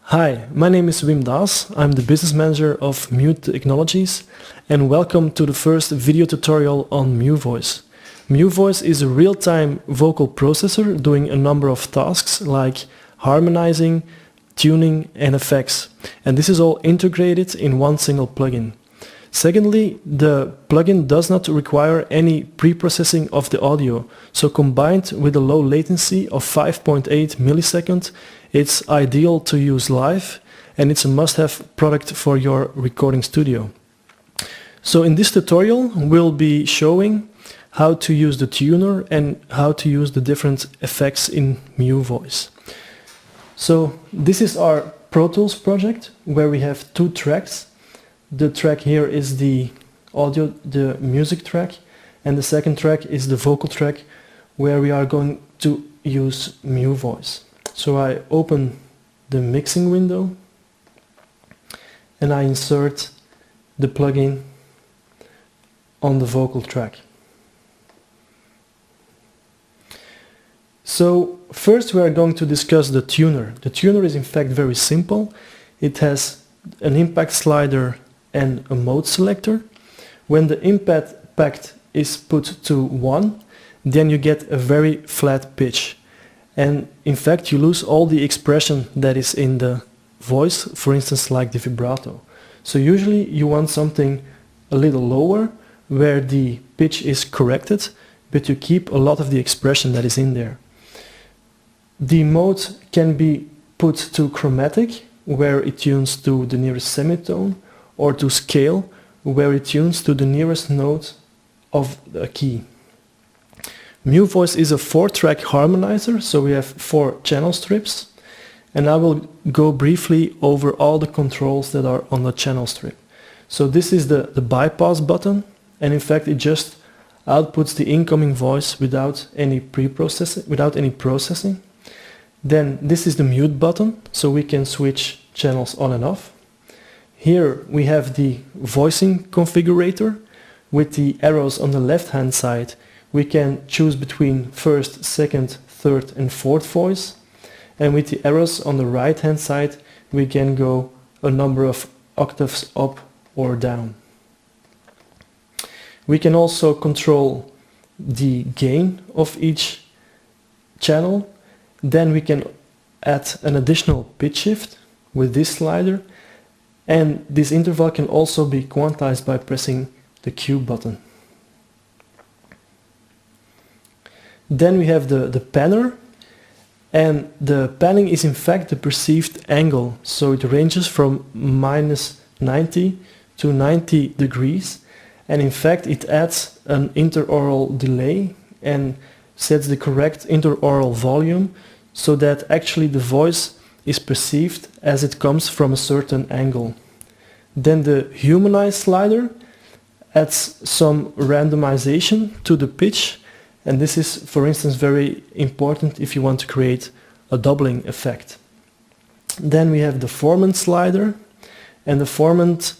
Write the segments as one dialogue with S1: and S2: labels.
S1: Hi, my name is Wim Das. I'm the business manager of Mute Technologies, and welcome to the first video tutorial on MuVoice. MuVoice is a real-time vocal processor doing a number of tasks like harmonizing, tuning and effects, and this is all integrated in one single plugin. Secondly, the plugin does not require any pre-processing of the audio, so combined with a low latency of 5.8 milliseconds, it's ideal to use live, and it's a must-have product for your recording studio. So in this tutorial we'll be showing how to use the tuner and how to use the different effects in MuVoice. So this is our Pro Tools project where we have two tracks. The track here is the audio, the music track, and the second track is the vocal track where we are going to use MuVoice. So I open the mixing window and I insert the plugin on the vocal track. So first we are going to discuss the tuner. The tuner is in fact very simple. It has an impact slider and a mode selector. When the impact is put to 1, then you get a very flat pitch. And in fact you lose all the expression that is in the voice, for instance like the vibrato. So usually you want something a little lower where the pitch is corrected, but you keep a lot of the expression that is in there. The mode can be put to chromatic, where it tunes to the nearest semitone, or to scale, where it tunes to the nearest note of a key. MuVoice is a 4-track harmonizer, so we have 4 channel strips, and I will go briefly over all the controls that are on the channel strip. So this is the bypass button, and in fact it just outputs the incoming voice without any processing. Then this is the mute button, so we can switch channels on and off. Here we have the voicing configurator. With the arrows on the left hand side we can choose between first, second, third and fourth voice, and with the arrows on the right hand side we can go a number of octaves up or down. We can also control the gain of each channel. Then we can add an additional pitch shift with this slider, and this interval can also be quantized by pressing the Q button. Then we have the panner, and the panning is in fact the perceived angle, so it ranges from -90 to 90 degrees, and in fact it adds an interaural delay and sets the correct interaural volume so that actually the voice is perceived as it comes from a certain angle. Then the Humanized Slider adds some randomization to the pitch, and this is for instance very important if you want to create a doubling effect. Then we have the Formant Slider, and the Formant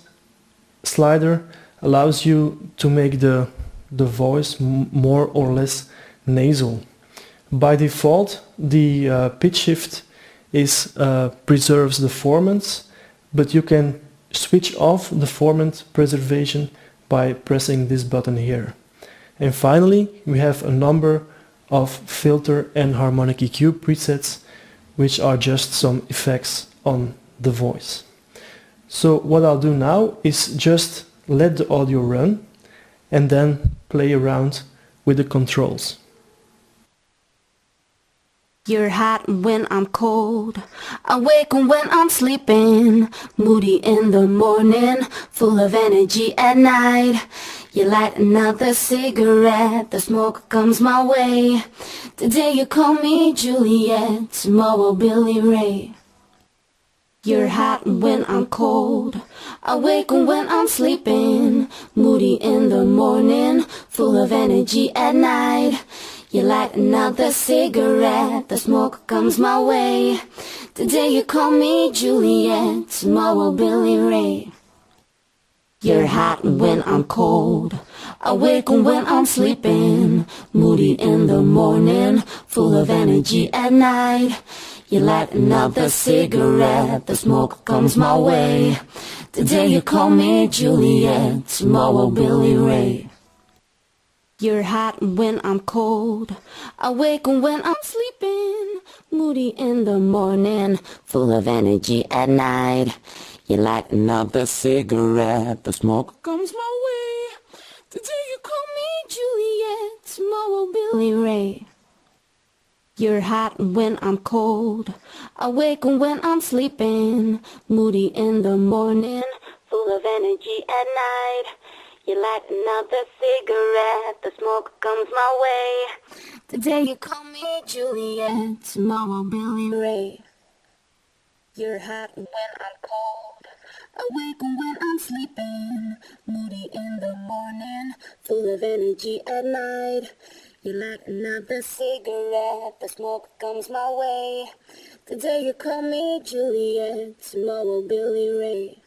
S1: Slider allows you to make the voice more or less nasal. By default the pitch shift preserves the formants, but you can switch off the formant preservation by pressing this button here. And finally we have a number of filter and harmonic EQ presets, which are just some effects on the voice. So what I'll do now is just let the audio run and then play around with the controls.
S2: You're hot when I'm cold, awake when I'm sleeping, moody in the morning, full of energy at night. You light another cigarette, the smoke comes my way. Today you call me Juliet, tomorrow Billy Ray. You're hot when I'm cold, awake when I'm sleeping, moody in the morning, full of energy at night. You light another cigarette, the smoke comes my way. Today you call me Juliet, tomorrow Billy Ray. You're hot when I'm cold, awake when I'm sleeping, moody in the morning, full of energy at night. You light another cigarette, the smoke comes my way. Today you call me Juliet, tomorrow Billy Ray. You're hot when I'm cold, awake when I'm sleeping, moody in the morning, full of energy at night. You light another cigarette, the smoke comes my way. Today you call me Juliet, tomorrow Billy Ray. You're hot when I'm cold, awake when I'm sleeping, moody in the morning, full of energy at night. You light another cigarette, the smoke comes my way. Today you call me Juliet, tomorrow Billy Ray. You're hot when I'm cold, awake when I'm sleeping, moody in the morning, full of energy at night. You light another cigarette, the smoke comes my way. Today you call me Juliet, tomorrow Billy Ray.